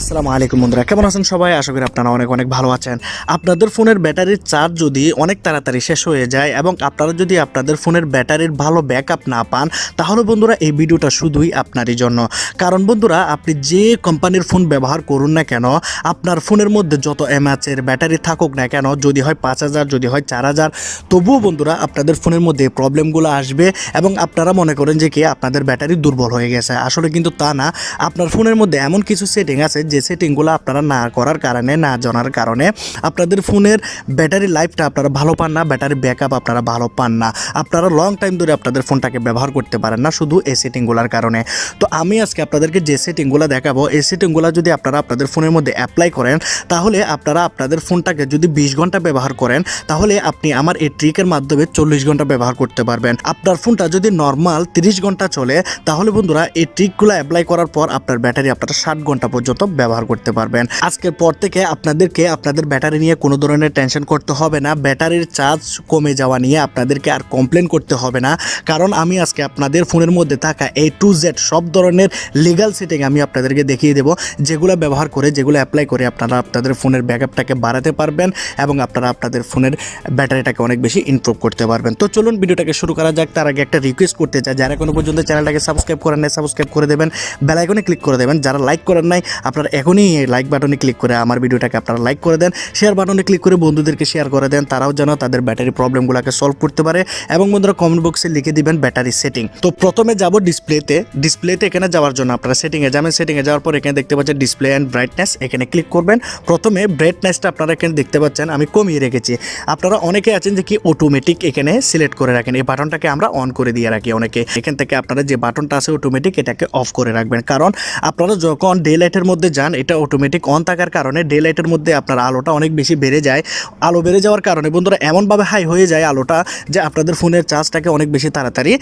আসসালামু আলাইকুম বন্ধুরা, কেমন আছেন সবাই? আশা করি আপনারা অনেক অনেক ভালো আছেন। আপনাদের ফোনের ব্যাটারির চার্জ যদি অনেক তাড়াতাড়ি শেষ হয়ে যায় এবং আপনারা যদি আপনাদের ফোনের ব্যাটারির ভালো ব্যাকআপ না পান, তাহলে বন্ধুরা এই ভিডিওটা শুধুই আপনারই জন্য। কারণ বন্ধুরা, আপনি যে কোম্পানির ফোন ব্যবহার করুন না কেন, আপনার ফোনের মধ্যে যত এমএএচের ব্যাটারি থাকুক না কেন, যদি হয় 5000, যদি হয় 4000, তবুও বন্ধুরা আপনাদের ফোনের মধ্যে এই প্রবলেমগুলো আসবে এবং আপনারা মনে করেন যে কি আপনাদের ব্যাটারি দুর্বল হয়ে গেছে। আসলে কিন্তু তা না। আপনার ফোনের মধ্যে এমন কিছু সেটিং আছে যে সেটিংগুলো আপনারা না করার কারণে, না জানার কারণে আপনাদের ফোনের ব্যাটারি লাইফটা আপনারা ভালো পান না, ব্যাটারি ব্যাকআপ আপনারা ভালো পান না, আপনারা লং টাইম ধরে আপনাদের ফোনটাকে ব্যবহার করতে পারেন না শুধু এই সেটিংগুলোর কারণে। তো আমি আজকে আপনাদেরকে যে সেটিংগুলো দেখাবো, এই সেটিংগুলো যদি আপনারা আপনাদের ফোনের মধ্যে অ্যাপ্লাই করেন, তাহলে আপনারা আপনাদের ফোনটাকে যদি 20 ঘন্টা ব্যবহার করেন, তাহলে আপনি আমার এই ট্রিকের মাধ্যমে 40 ঘন্টা ব্যবহার করতে পারবেন। আপনার ফোনটা যদি নর্মাল 30 ঘন্টা চলে, তাহলে বন্ধুরা এই ট্রিকগুলো অ্যাপ্লাই করার পর আপনার ব্যাটারি আপনারা 60 ঘন্টা পর্যন্ত ব্যবহার করতে পারবেন। আজকের পর থেকে আপনাদেরকে আপনাদের ব্যাটারি নিয়ে কোনো ধরনের টেনশন করতে হবে না, ব্যাটারির চার্জ কমে যাওয়া নিয়ে আপনাদেরকে আর কমপ্লেন করতে হবে না। কারণ আমি আজকে আপনাদের ফোনের মধ্যে থাকা A to Z সব ধরনের লিগ্যাল সেটিং আমি আপনাদেরকে দেখিয়ে দেবো, যেগুলো ব্যবহার করে, যেগুলো অ্যাপ্লাই করে আপনারা আপনাদের ফোনের ব্যাকআপটাকে বাড়াতে পারবেন এবং আপনারা আপনাদের ফোনের ব্যাটারিটাকে অনেক বেশি ইমপ্রুভ করতে পারবেন। তো চলুন ভিডিওটাকে শুরু করা যাক। তার আগে একটা রিকোয়েস্ট করতে চাই, যারা কোনো পর্যন্ত চ্যানেলটাকে সাবস্ক্রাইব করেন নাই, সাবস্ক্রাইব করে দেবেন, বেল আইকনে ক্লিক করে দেবেন। যারা লাইক করেন নাই, আপনারা এখনই লাইক বাটনে ক্লিক করে আমার ভিডিওটাকে আপনারা লাইক করে দেন, শেয়ার বাটনে ক্লিক করে বন্ধুদেরকে শেয়ার করে দেন, তারাও যেন তাদের ব্যাটারি প্রবলেমগুলোকে সলভ করতে পারে। এবং বন্ধুরা কমেন্ট বক্সে লিখে দিবেন ব্যাটারি সেটিং। তো প্রথমে যাব ডিসপ্লেতে এখানে যাওয়ার জন্য আপনারা সেটিংয়ে যাবেন। সেটিংয়ে যাওয়ার পর এখানে দেখতে পাচ্ছেন ডিসপ্লে অ্যান্ড ব্রাইটনেস, এখানে ক্লিক করবেন। প্রথমে ব্রাইটনেসটা আপনারা এখানে দেখতে পাচ্ছেন আমি কমিয়ে রেখেছি। আপনারা অনেকে আছেন যে কি অটোমেটিক এখানে সিলেক্ট করে রাখেন, এই বাটনটাকে আমরা অন করে দিয়ে রাখি অনেকে। এখান থেকে আপনারা যে বাটনটা আছে অটোমেটিক, এটাকে অফ করে রাখবেন। কারণ আপনারা যখন ডে লাইটের মধ্যে যান, এটা অটোমেটিক অন থাকার কারণে ডে লাইটের মধ্যে আপনার আলোটা অনেক বেশি বেড়ে যায়। আলো বেড়ে যাওয়ার কারণে বন্ধুরা এমনভাবে হাই হয়ে যায় আলোটা, যে আপনাদের ফোনের চার্জটাকে অনেক বেশি তাড়াতাড়ি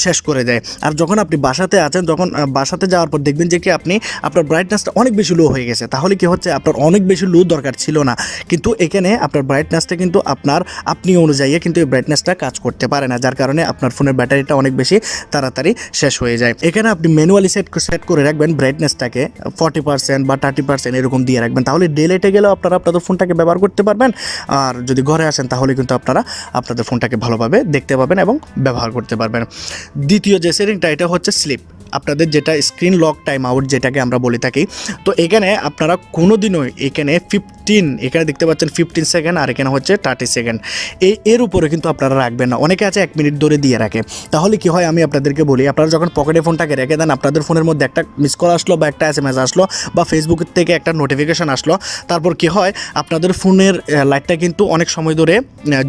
শেষ করে দেয়। আর যখন আপনি বাসাতে আছেন, যখন বাসাতে যাওয়ার পর দেখবেন যে কি আপনার ব্রাইটনেসটা অনেক বেশি লো হয়ে গেছে, তাহলে কি হচ্ছে আপনার অনেক বেশি লো দরকার ছিল না, কিন্তু এখানে আপনার ব্রাইটনেসটা কিন্তু আপনি অনুযায়ী কিন্তু এই ব্রাইটনেসটা কাজ করতে পারে না, যার কারণে আপনার ফোনের ব্যাটারিটা অনেক বেশি তাড়াতাড়ি শেষ হয়ে যায়। এখানে আপনি ম্যানুয়ালি সেট করে রাখবেন ব্রাইটনেসটাকে 40% বা 30% এরকম দিয়ে রাখবেন, তাহলে ডে লাইটে গেলেও আপনারা আপনাদের ফোনটাকে ব্যবহার করতে পারবেন। আর যদি ঘরে আসেন তাহলে কিন্তু আপনারা আপনাদের ফোনটাকে ভালোভাবে দেখতে পাবেন এবং ব্যবহার করতে পারবেন। দ্বিতীয় যে সেটিংটা, এটা হচ্ছে স্লিপ, আপনাদের যেটা স্ক্রিন লক টাইম আউট যেটাকে আমরা বলে থাকি। তো এখানে আপনারা কোনো দিনও এখানে এখানে দেখতে পাচ্ছেন 15 সেকেন্ড আর এখানে হচ্ছে 30 সেকেন্ড, এর উপরে কিন্তু আপনারা রাখবেন না। অনেকে আছে 1 মিনিট ধরে দিয়ে রাখে, তাহলে কি হয় আমি আপনাদেরকে বলি, আপনারা যখন পকেটে ফোনটাকে রেখে দেন, আপনাদের ফোনের মধ্যে একটা মিস কল আসলো বা একটা SMS আসলো বা ফেসবুক থেকে একটা নোটিফিকেশান আসলো, তারপর কি হয় আপনাদের ফোনের লাইটটা কিন্তু অনেক সময় ধরে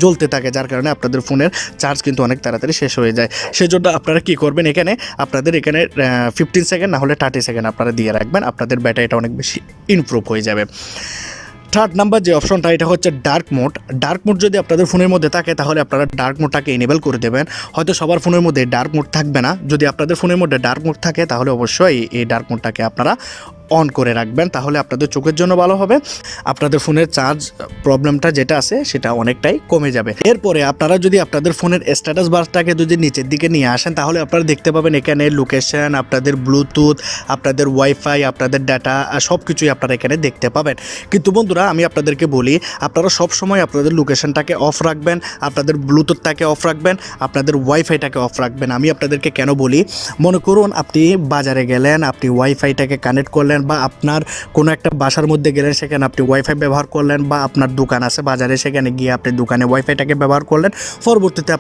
জ্বলতে থাকে, যার কারণে আপনাদের ফোনের চার্জ কিন্তু অনেক তাড়াতাড়ি শেষ হয়ে যায়। সেজন্য আপনারা কি করবেন, আপনাদের এখানে 15 সেকেন্ড না হলে 30 সেকেন্ড আপনারা দিয়ে রাখবেন, আপনাদের ব্যাটারিটা অনেক বেশি ইমপ্রুভ হয়ে যাবে। থার্ড নাম্বার যে অপশনটা, এটা হচ্ছে ডার্ক মোড যদি আপনাদের ফোনের মধ্যে থাকে, তাহলে আপনারা ডার্ক মোডটাকে এনেবল করে দেবেন। হয়তো সবার ফোনের মধ্যে ডার্ক মোড থাকবে না, যদি আপনাদের ফোনের মধ্যে ডার্ক মোড থাকে তাহলে অবশ্যই এই ডার্ক মোডটাকে আপনারা অন করে রাখবেন, তাহলে আপনাদের চোখের জন্য ভালো হবে, আপনাদের ফোনের চার্জ প্রবলেমটা যেটা আছে সেটা অনেকটাই কমে যাবে। এরপরে আপনারা যদি আপনাদের ফোনের স্ট্যাটাস বারটাকে যদি নিচের দিকে নিয়ে আসেন, তাহলে আপনারা দেখতে পাবেন এখানে লোকেশন, আপনাদের ব্লুটুথ, আপনাদের ওয়াইফাই, আপনাদের ডাটা, সব কিছুই আপনারা এখানে দেখতে পাবেন। কিন্তু বন্ধুরা আমি আপনাদেরকে বলি, আপনারা সবসময় আপনাদের লোকেশনটাকে অফ রাখবেন, আপনাদের ব্লুটুথটাকে অফ রাখবেন, আপনাদের ওয়াইফাইটাকে অফ রাখবেন। আমি আপনাদেরকে কেন বলি, মনে করুন আপনি বাজারে গেলেন, আপনি ওয়াইফাইটাকে কানেক্ট করলেন, বা আপনার কোনো একটা বাসার মধ্যে গেলেন, সেখানে আপনি ওয়াইফাই ব্যবহার করলেন, বা আপনার দোকান আছে বাজারে, সেখানে গিয়ে আপনি দোকানে ওয়াইফাইটাকে ব্যবহার করলেন, পরবর্তীতে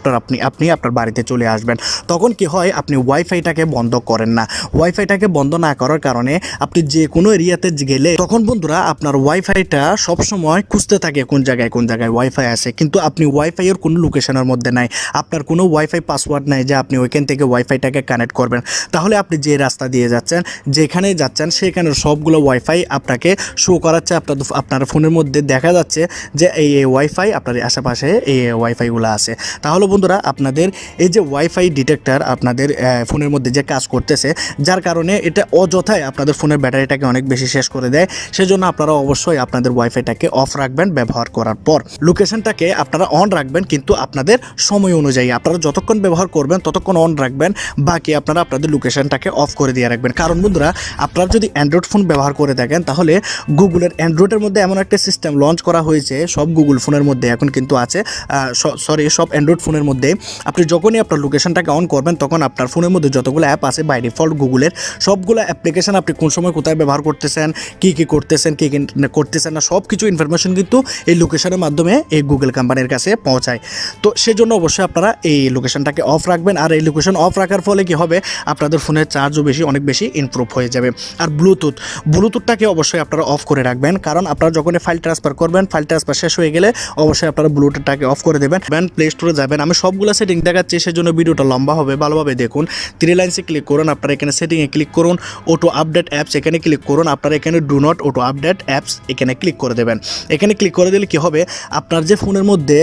আপনি আপনার বাড়িতে চলে আসবেন, তখন কি হয় আপনি ওয়াইফাইটাকে বন্ধ করেন না। ওয়াইফাইটাকে বন্ধ না করার কারণে আপনি যে কোনো এরিয়াতে গেলে, তখন বন্ধুরা আপনার ওয়াইফাইটা সবসময় খুঁজতে থাকে কোন জায়গায় ওয়াইফাই আছে, কিন্তু আপনি ওয়াইফাইয়ের কোনো লোকেশনের মধ্যে নাই, আপনার কোনো ওয়াইফাই পাসওয়ার্ড নাই যে আপনি ওইখান থেকে ওয়াইফাইটাকে কানেক্ট করবেন। তাহলে আপনি যে রাস্তা দিয়ে যাচ্ছেন, যেখানে যাচ্ছেন, সেখানে সবগুলো ওয়াইফাই আপনাকে শো করাচ্ছে, আপনার ফোনের মধ্যে দেখা যাচ্ছে যে এই ওয়াইফাই আপনার আশেপাশে এই ওয়াইফাইগুলো আছে। তাহলে বন্ধুরা আপনাদের এই যে ওয়াইফাই ডিটেক্টর আপনাদের ফোনের মধ্যে যে কাজ করতেছে, যার কারণে এটা অযথায় আপনাদের ফোনের ব্যাটারিটাকে অনেক বেশি শেষ করে দেয়। সেজন্য আপনারা অবশ্যই আপনাদের ওয়াইফাইটাকে অফ রাখবেন ব্যবহার করার পর। লোকেশনটাকে আপনারা অন রাখবেন, কিন্তু আপনাদের সময় অনুযায়ী আপনারা যতক্ষণ ব্যবহার করবেন ততক্ষণ অন রাখবেন, বাকি আপনারা আপনাদের লোকেশনটাকে অফ করে দিয়ে রাখবেন। কারণ বন্ধুরা, আপনারা যদি অ্যান্ড্রয়েড ফোন ব্যবহার করে থাকেন তাহলে গুগলের অ্যান্ড্রয়েডের মধ্যে এমন একটা সিস্টেম লঞ্চ করা হয়েছে, সব গুগল ফোনের মধ্যে এখন কিন্তু আছে, সব অ্যান্ড্রয়েড ফোনের মধ্যে আপনি যখনই আপনার লোকেশনটাকে অন করবেন তখন আপনার ফোনের মধ্যে যতগুলো অ্যাপ আছে বাই ডিফল্ট গুগলের সবগুলো অ্যাপ্লিকেশন আপনি কোন সময় কোথায় ব্যবহার করতেছেন, কী করতেছেন, কী করতেছেন না, সব কিছু ইনফরমেশন কিন্তু এই লোকেশনের মাধ্যমে এই গুগল কোম্পানির কাছে পৌঁছায়। তো সেজন্য অবশ্যই আপনারা এই লোকেশনটাকে অফ রাখবেন। আর এই লোকেশন অফ রাখার ফলে কি হবে, আপনাদের ফোনের চার্জও অনেক বেশি ইমপ্রুভ হয়ে যাবে। আর ব্লুটুথটাকে অবশ্যই আপনারা অফ করে রাখবেন, কারণ আপনারা যখন ফাইল ট্রান্সফার করবেন, ফাইল ট্রান্সফার শেষ হয়ে গেলে অবশ্যই আপনারা ব্লুটুথটাকে অফ করে দেবেন। প্লে স্টোরে যাবেন, আমি সবগুলো সেটিং দেখাচ্ছি, সেজন্য ভিডিওটা লম্বা হবে, ভালোভাবে দেখুন। 3 লাইনসে ক্লিক করুন, আপনারা এখানে সেটিংয়ে ক্লিক করুন, অটো আপডেট অ্যাপস এখানে ক্লিক করুন, আপনারা এখানে do not auto update apps এখানে ক্লিক করে দেবেন। এখানে ক্লিক করে দিলে কি হবে, আপনার যে ফোনের মধ্যে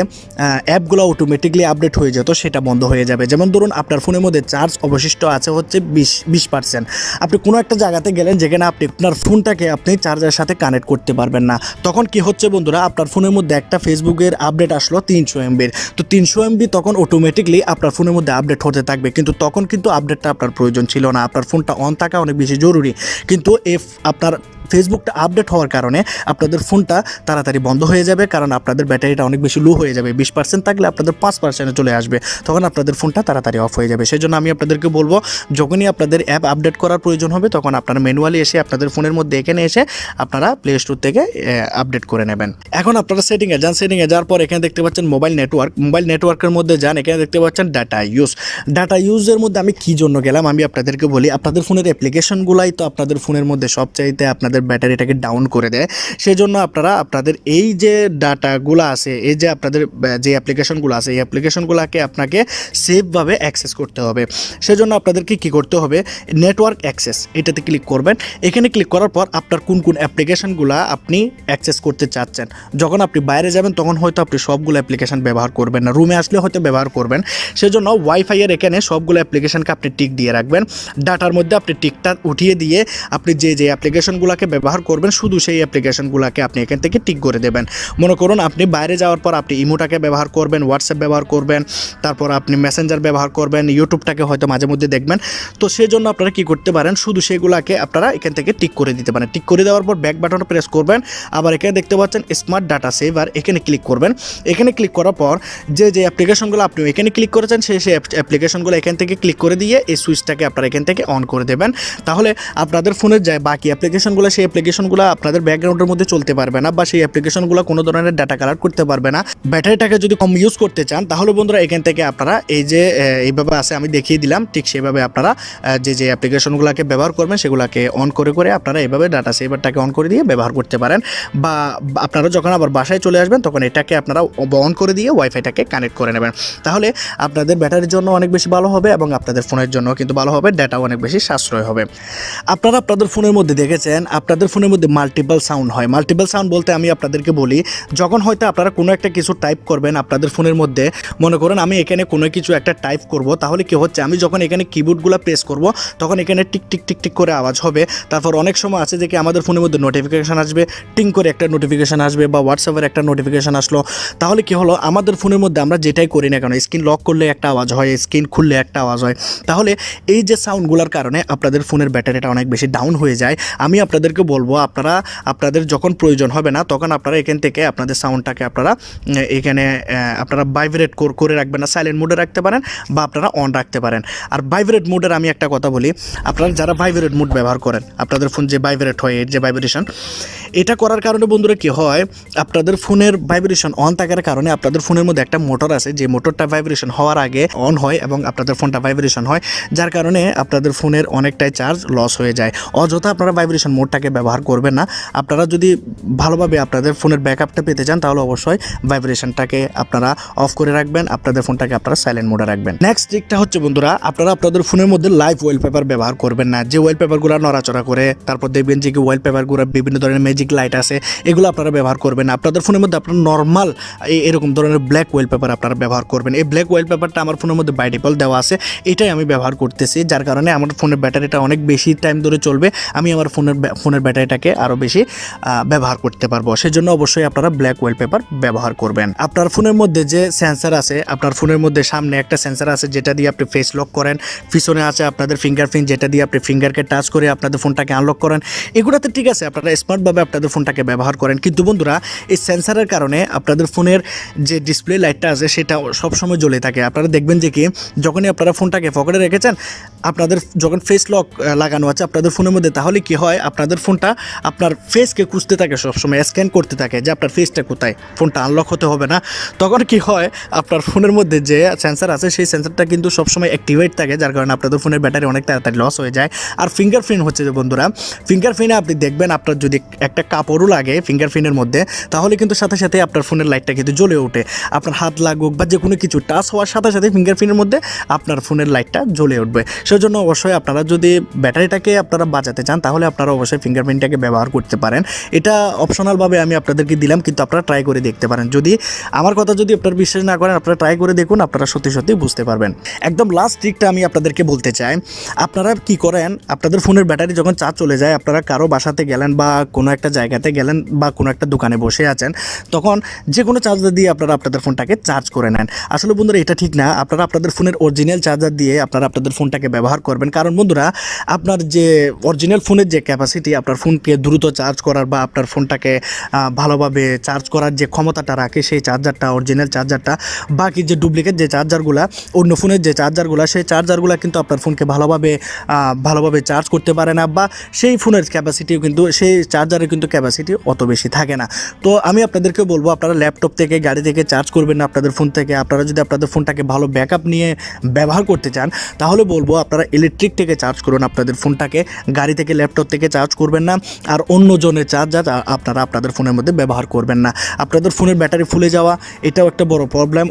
অ্যাপগুলো অটোমেটিকলি আপডেট হয়ে যেত সেটা বন্ধ হয়ে যাবে। যেমন ধরুন, আপনার ফোনের মধ্যে চার্জ অবশিষ্ট আছে হচ্ছে 20%, আপনি কোনো একটা জায়গাতে গেলেন যেখানে আপনি আপনার ফোনটাকে আপনি চার্জারের সাথে কানেক্ট করতে পারবেন না, তখন কি হচ্ছে বন্ধুরা, আপনার ফোনের মধ্যে একটা ফেসবুকের আপডেট আসলো 300 MB, তো 300 MB তখন অটোমেটিকলি আপনার ফোনের মধ্যে আপডেট হতে থাকবে, কিন্তু তখন কিন্তু আপডেটটা আপনার প্রয়োজন ছিল না, আপনার ফোনটা অন থাকা অনেক বেশি জরুরি। কিন্তু আপনার ফেসবুকটা আপডেট হওয়ার কারণে আপনাদের ফোনটা তাড়াতাড়ি বন্ধ হয়ে যাবে, কারণ আপনাদের ব্যাটারিটা অনেক বেশি লো হয়ে যাবে। 20% থাকলে আপনাদের 5% চলে আসবে, তখন আপনাদের ফোনটা তাড়াতাড়ি অফ হয়ে যাবে। সেই জন্য আমি আপনাদেরকে বলবো, যখনই আপনাদের অ্যাপ আপডেট করার প্রয়োজন হবে তখন আপনারা ম্যানুয়ালি এসে আপনাদের ফোনের মধ্যে এখানে এসে আপনারা প্লে স্টোর থেকে আপডেট করে নেবেন। এখন আপনারা সেটিংয়ে যান, সেটিংয়ে যাওয়ার পর এখানে দেখতে পাচ্ছেন মোবাইল নেটওয়ার্কের মধ্যে যান, এখানে দেখতে পাচ্ছেন ডাটা ইউজের মধ্যে আমি কী জন্য গেলাম আমি আপনাদেরকে বলি। আপনাদের ফোনের অ্যাপ্লিকেশনগুলাই তো আপনাদের ফোনের মধ্যে সবচাইতে আপনাদের ব্যাটারিটাকে ডাউন করে দেয়। সেজন্য আপনারা আপনাদের এই যে ডাটাগুলো আছে, এই যে আপনাদের যে অ্যাপ্লিকেশনগুলো আছে, এই অ্যাপ্লিকেশনগুলোকে আপনাকে সেফভাবে অ্যাক্সেস করতে হবে। সেজন্য আপনাদেরকে কী করতে হবে, নেটওয়ার্ক অ্যাক্সেস এটাতে ক্লিক করবেন। এখানে ক্লিক করার পর আপনার কোন কোন অ্যাপ্লিকেশনগুলো আপনি অ্যাক্সেস করতে চাচ্ছেন, যখন আপনি বাইরে যাবেন তখন হয়তো আপনি সবগুলো অ্যাপ্লিকেশন ব্যবহার করবেন না, রুমে আসলে হয়তো ব্যবহার করবেন। সেজন্য ওয়াইফাইয়ের এখানে সবগুলো অ্যাপ্লিকেশনকে আপনি টিক দিয়ে রাখবেন, ডাটার মধ্যে আপনি টিকটা উঠিয়ে দিয়ে আপনি যে অ্যাপ্লিকেশনগুলোকে ব্যবহার করবেন শুধু সেই অ্যাপ্লিকেশনগুলোকে আপনি এখান থেকে টিক করে দেবেন। মনে করুন আপনি বাইরে যাওয়ার পর আপনি ইমোটাকে ব্যবহার করবেন, হোয়াটসঅ্যাপ ব্যবহার করবেন, তারপর আপনি মেসেঞ্জার ব্যবহার করবেন, ইউটিউবটাকে হয়তো মাঝে মধ্যে দেখবেন, তো সেই জন্য আপনারা কী করতে পারেন, শুধু সেগুলোকে আপনারা এখান থেকে টিক করে দিতে পারেন। টিক করে দেওয়ার পর ব্যাক বাটন প্রেস করবেন, আবার এখানে দেখতে পাচ্ছেন স্মার্ট ডাটা সেভার, এখানে ক্লিক করবেন। এখানে ক্লিক করার পর যে অ্যাপ্লিকেশনগুলো আপনি এখানে ক্লিক করেছেন সেই অ্যাপ্লিকেশনগুলো এখান থেকে ক্লিক করে দিয়ে এই সুইচটাকে আপনারা এখান থেকে অন করে দেবেন। তাহলে আপনাদের ফোনের যে বাকি অ্যাপ্লিকেশনগুলো সেই অ্যাপ্লিকেশনগুলো আপনাদের ব্যাকগ্রাউন্ডের মধ্যে চলতে পারবে না, বা সেই অ্যাপ্লিকেশনগুলো কোনো ধরনের ডাটা কালেক্ট করতে পারবে না। ব্যাটারিটাকে যদি কম ইউজ করতে চান তাহলে বন্ধুরা এখান থেকে আপনারা এই যে এইভাবে আছে আমি দেখিয়ে দিলাম, ঠিক সেভাবে আপনারা যে অ্যাপ্লিকেশনগুলোকে ব্যবহার করবেন সেগুলোকে অন করে আপনারা এইভাবে ডাটা সেভারটাকে অন করে দিয়ে ব্যবহার করতে পারেন। বা আপনারা যখন আবার বাসায় চলে আসবেন তখন এটাকে আপনারা অন করে দিয়ে ওয়াইফাইটাকে কানেক্ট করে নেবেন, তাহলে আপনাদের ব্যাটারির জন্য অনেক বেশি ভালো হবে এবং আপনাদের ফোনের জন্য কিন্তু ভালো হবে, ডাটাও অনেক বেশি সাশ্রয় হবে। আপনারা আপনাদের ফোনের মধ্যে দেখেছেন আপনাদের ফোনের মধ্যে মাল্টিপল সাউন্ড হয়। মাল্টিপল সাউন্ড বলতে আমি আপনাদেরকে বলি, যখন হয়তো আপনারা কোনো একটা কিছু টাইপ করবেন আপনাদের ফোনের মধ্যে, মনে করেন আমি এখানে কোনো কিছু একটা টাইপ করব, তাহলে কি হচ্ছে, আমি যখন এখানে কিবোর্ডগুলো প্রেস করব তখন এখানে টিক টিক টিক টিক করে আওয়াজ হবে। তারপর অনেক সময় আছে যে কি আমাদের ফোনের মধ্যে নোটিফিকেশান আসবে, টিং করে একটা নোটিফিকেশান আসবে, বা হোয়াটসঅ্যাপের একটা নোটিফিকেশান আসলো, তাহলে কি হলো, আমাদের ফোনের মধ্যে আমরা যেটাই করি না কেন, স্ক্রিন লক করলে একটা আওয়াজ হয়, স্ক্রিন খুললে একটা আওয়াজ হয়, তাহলে এই যে সাউন্ডগুলোর কারণে আপনাদের ফোনের ব্যাটারিটা অনেক বেশি ডাউন হয়ে যায়। আমি আপনাদেরকে বলবো আপনারা আপনাদের যখন প্রয়োজন হবে না তখন আপনারা এখান থেকে আপনাদের সাউন্ডটাকে আপনারা এখানে আপনারা ভাইব্রেট করে রাখবেন না, সাইলেন্ট মোডে রাখতে পারেন বা আপনারা অন রাখতে পারেন। আর ভাইব্রেট মোডের আমি একটা কথা বলি, আপনারা যারা ভাইব্রেট মোড ব্যবহার করেন আপনাদের ফোন যে ভাইব্রেট হয়, এর যে ভাইব্রেশন, এটা করার কারণে বন্ধুরা কি হয়, আপনাদের ফোনের ভাইব্রেশন অন থাকার কারণে আপনাদের ফোনের মধ্যে একটা মোটর আছে, যে মোটরটা ভাইব্রেশন হওয়ার আগে অন হয় এবং আপনাদের ফোনটা ভাইব্রেশন হয়, যার কারণে আপনাদের ফোনের অনেকটাই চার্জ লস হয়ে যায়। অযথা আপনারা ভাইব্রেশন মোডটাকে ব্যবহার করবেন না। আপনারা যদি ভালোভাবে আপনাদের ফোনের ব্যাকআপটা পেতে চান তাহলে অবশ্যই ভাইব্রেশনটাকে আপনারা অফ করে রাখবেন, আপনাদের ফোনটাকে আপনারা সাইলেন্ট মোডে রাখবেন। নেক্সট ট্রিকটা হচ্ছে বন্ধুরা, আপনারা আপনাদের ফোনের মধ্যে লাইভ ওয়ালপেপার ব্যবহার করবেন না, যে ওয়ালপেপারগুলো নড়াচড়া করে, তারপর দেখবেন যে কি ওয়ালপেপারগুলো বিভিন্ন ধরনের ম্যাজিক লাইট আছে, এগুলো আপনারা ব্যবহার করবেন না। আপনাদের ফোনের মধ্যে আপনার নর্মাল এরকম ধরনের ব্ল্যাক ওয়ালপেপার আপনারা ব্যবহার করবেন। এই ব্ল্যাক ওয়ালপেপারটা আমার ফোনের মধ্যে বাই ডিফল্ট দেওয়া আছে, এটাই আমি ব্যবহার করতেছি, যার কারণে আমার ফোনের ব্যাটারিটা অনেক বেশি টাইম ধরে চলবে। আমি আমার ফোনের ব্যাটারিটাকে আরও বেশি ব্যবহার করতে পারবো। সেজন্য অবশ্যই আপনারা ব্ল্যাক ওয়ালপেপার ব্যবহার করবেন। আপনার ফোনের মধ্যে যে সেন্সার আছে, আপনার ফোনের মধ্যে সামনে একটা সেন্সার আছে যেটা দিয়ে আপনি ফেস লক করেন, পিছনে আছে আপনাদের ফিঙ্গারপ্রিন্ট যেটা দিয়ে আপনি ফিঙ্গারকে টাচ করে আপনাদের ফোনটাকে আনলক করেন। এগুলোতে ঠিক আছে, আপনারা স্মার্টভাবে আপনাদের ফোনটাকে ব্যবহার করেন, কিন্তু বন্ধুরা এই সেন্সারের কারণে আপনাদের ফোনের যে ডিসপ্লে লাইটটা আছে সেটা সবসময় জ্বলে থাকে। আপনারা দেখবেন যে কি যখনই আপনারা ফোনটাকে পকেটে রেখেছেন, আপনাদের যখন ফেস লক লাগানো আছে আপনাদের ফোনের মধ্যে, তাহলে কি হয় আপনাদের ফোনটা আপনার ফেসকে খুঁজতে থাকে, সবসময় স্ক্যান করতে থাকে যে আপনার ফেসটা কোথায়, ফোনটা আনলক হতে হবে না। তখন কি হয় আপনার ফোনের মধ্যে যে সেন্সার আছে সেই সেন্সারটা কিন্তু সবসময় অ্যাক্টিভেট থাকে, যার কারণে আপনাদের ফোনের ব্যাটারি অনেক তাড়াতাড়ি লস হয়ে যায়। আর ফিঙ্গারপ্রিন্ট হচ্ছে যে বন্ধুরা, ফিঙ্গারপ্রিন্টে আপনি দেখবেন আপনার যদি একটা কাপড়ও লাগে ফিঙ্গারপ্রিন্টের মধ্যে, তাহলে কিন্তু সাথে সাথে আপনার ফোনের লাইটটা কিন্তু জ্বলে ওঠে। আপনার হাত লাগুক বা যে কোনো কিছু টাচ হওয়ার সাথে সাথে ফিঙ্গারপ্রিন্টের মধ্যে আপনার ফোনের লাইটটা জ্বলে উঠবে। সেজন্য অবশ্যই আপনারা যদি ব্যাটারিটাকে আপনারা বাঁচাতে চান তাহলে আপনারা অবশ্যই ফিঙ্গারপ্রিন্টটাকে ব্যবহার করতে পারেন। এটা অপশনালভাবে আমি আপনাদেরকে দিলাম, কিন্তু আপনারা ট্রাই করে দেখতে পারেন। যদি আমার কথা যদি আপনারা বিশ্বাস না করেন, আপনারা ট্রাই করে দেখুন, আপনারা সত্যি সত্যি বুঝতে পারবেন। একদম লাস্ট ট্রিকটা আমি আপনাদেরকে বলতে চাই। আপনারা কি করেন, আপনাদের ফোনের ব্যাটারি যখন চার্জ চলে যায়, আপনারা কারো বাসাতে গেলেন বা কোনো একটা জায়গাতে গেলেন বা কোনো একটা দোকানে বসে আছেন, তখন যে কোনো চার্জার দিয়ে আপনারা আপনাদের ফোনটাকে চার্জ করে নেন। আসলে বন্ধুরা এটা ঠিক না। আপনারা আপনাদের ফোনের অরিজিনাল চার্জার দিয়ে আপনারা আপনাদের ফোনটাকে ব্যবহার করবেন। কারণ বন্ধুরা আপনার যে অরিজিনাল ফোনের যে ক্যাপাসিটি আপনার ফোনকে দ্রুত চার্জ করার বা আপনার ফোনটাকে ভালোভাবে চার্জ করার যে ক্ষমতাটা রাখে সেই চার্জারটা, অরিজিনাল চার্জারটা, বাকি যে ডুপ্লিকেট যে চার্জারগুলো, অন্য ফোনের যে চার্জারগুলো, সেই চার্জারগুলো কিন্তু আপনার ফোনকে ভালোভাবে চার্জ করতে পারে না, বা সেই ফোনের ক্যাপাসিটিও কিন্তু সেই চার্জারের কিন্তু ক্যাপাসিটি অত বেশি থাকে না। তো আমি আপনাদেরকে বলবো আপনারা ল্যাপটপ থেকে, গাড়ি থেকে চার্জ করবেন না আপনাদের ফোন থেকে। আপনারা যদি আপনাদের ফোনটাকে ভালো ব্যাকআপ নিয়ে ব্যবহার করতে চান তাহলে বলবো আপনারা ইলেকট্রিক থেকে চার্জ করুন আপনাদের ফোনটাকে, গাড়ি থেকে, ল্যাপটপ থেকে চার্জ করবেন না। আর অন্য জনের চার্জার আপনারা আপনাদের ফোনের মধ্যে ব্যবহার করবেন না। আপনাদের ফোনের ব্যাটারি ফুলে যাওয়া এটাও একটা বড় প্রবলেম।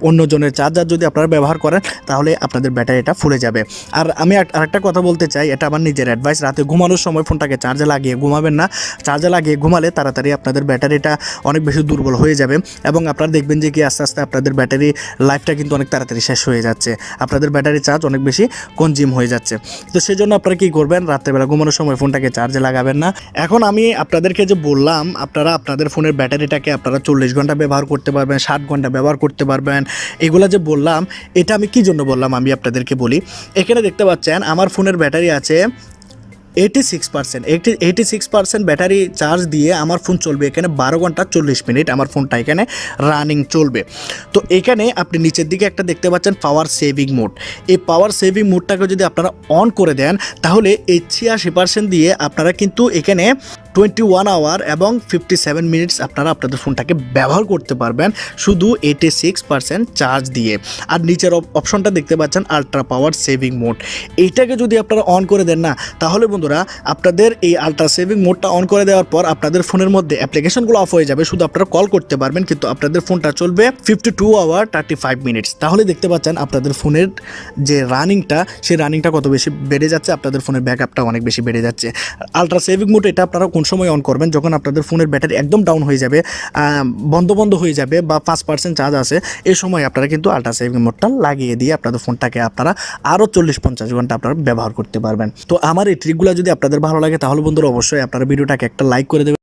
অন্য জনের চার্জার যদি আপনারা ব্যবহার করেন তাহলে আপনাদের ব্যাটারিটা ফুলে যাবে। আর আমি আরেকটা কথা বলতে চাই, এটা আমার নিজের অ্যাডভাইস, রাতে ঘুমানোর সময় ফোনটাকে চার্জে লাগিয়ে ঘুমাবেন না। চার্জে লাগিয়ে ঘুমালে তাড়াতাড়ি আপনাদের ব্যাটারিটা অনেক বেশি দুর্বল হয়ে যাবে এবং আপনারা দেখবেন যে কি আস্তে আস্তে আপনাদের ব্যাটারি লাইফটা কিন্তু অনেক তাড়াতাড়ি শেষ হয়ে যাচ্ছে, আপনাদের ব্যাটারি চার্জ অনেক বেশি কনজিউম হয়ে যাচ্ছে। তো সেই জন্য আপনারা কী করবেন, রাত্রেবেলা ঘুমানোর সময় ফোনটাকে চার্জে লাগাবেন না। এখন আমি আপনাদেরকে যে বললাম আপনারা আপনাদের ফোনের ব্যাটারিটাকে আপনারা 40 ঘন্টা ব্যবহার করতে পারবেন, 60 ঘন্টা ব্যবহার করতে পারবেন, এগুলো যে বললাম এটা আমি কী জন্য বললাম আমি আপনাদেরকে বলি। এখানে দেখতে পাচ্ছেন আমার ফোনের ব্যাটারি আছে 86% ব্যাটারি চার্জ দিয়ে আমার ফোন চলবে এখানে 12 ঘন্টা 40 মিনিট আমার ফোনটা এখানে রানিং চলবে। তো এখানে আপনি নিচের দিকে একটা দেখতে পাচ্ছেন পাওয়ার সেভিং মোড। এই পাওয়ার সেভিং মোডটাকে যদি আপনারা অন করে দেন তাহলে এই 86% দিয়ে আপনারা কিন্তু এখানে 21 আওয়ার এবং 57 মিনিটস আপনারা আপনাদের ফোনটাকে ব্যবহার করতে পারবেন শুধু 86% চার্জ দিয়ে। আর নিচের অপশনটা দেখতে পাচ্ছেন আলট্রা পাওয়ার সেভিং মোড, এইটাকে যদি আপনারা অন করে দেন না তাহলে বন্ধুরা আপনাদের এই আলট্রা সেভিং মোডটা অন করে দেওয়ার পর আপনাদের ফোনের মধ্যে অ্যাপ্লিকেশনগুলো অফ হয়ে যাবে, শুধু আপনারা কল করতে পারবেন, কিন্তু আপনাদের ফোনটা চলবে 52 আওয়ার 35 মিনিটস। তাহলে দেখতে পাচ্ছেন আপনাদের ফোনের যে রানিংটা সেই রানিংটা কত বেশি বেড়ে যাচ্ছে, আপনাদের ফোনের ব্যাকআপটা অনেক বেশি বেড়ে যাচ্ছে। আলট্রা সেভিং মোড এটা আপনারা কোন সময় অন করবেন, যখন আপনাদের ফোনের ব্যাটারি একদম ডাউন হয়ে যাবে, বন্ধ হয়ে যাবে বা 5% চার্জ আছে, এই সময় আপনারা কিন্তু আলট্রা সেভিং মোডটা লাগিয়ে দিয়ে আপনাদের ফোনটাকে আপনারা আরও 40-50 ঘন্টা আপনারা ব্যবহার করতে পারবেন। তো আমার এই ট্রিকগুলো যদি আপনাদের ভালো লাগে তাহলে বন্ধুরা অবশ্যই আপনারা ভিডিওটাকে একটা লাইক করে দেবেন।